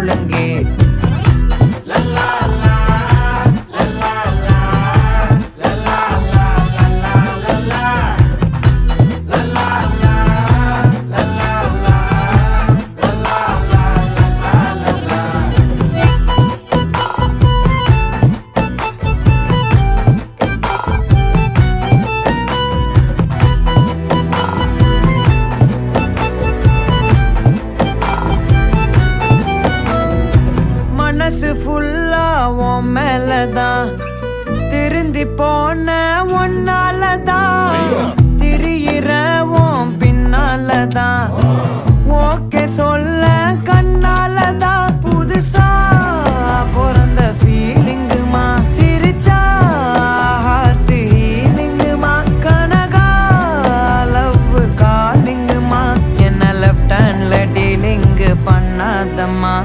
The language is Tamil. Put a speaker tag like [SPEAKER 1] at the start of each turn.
[SPEAKER 1] முழங்கே. மனசு ஃபுல்லா உன் மேலதான், திருந்தி போன ஒன்னாலதான், திரியிற உன் பின்னாலதான், ஓகே சொல்ல கண்ணாலதான். புதுசா பிறந்த ஃபீலிங்குமா, சிரிச்சா ஹார்ட் ஹீலிங்குமா, கனகா லவ் காலிங்குமா, என்ன லெஃப்ட் ஹேண்ட்ல டீலிங்கு பண்ணாதம்மா.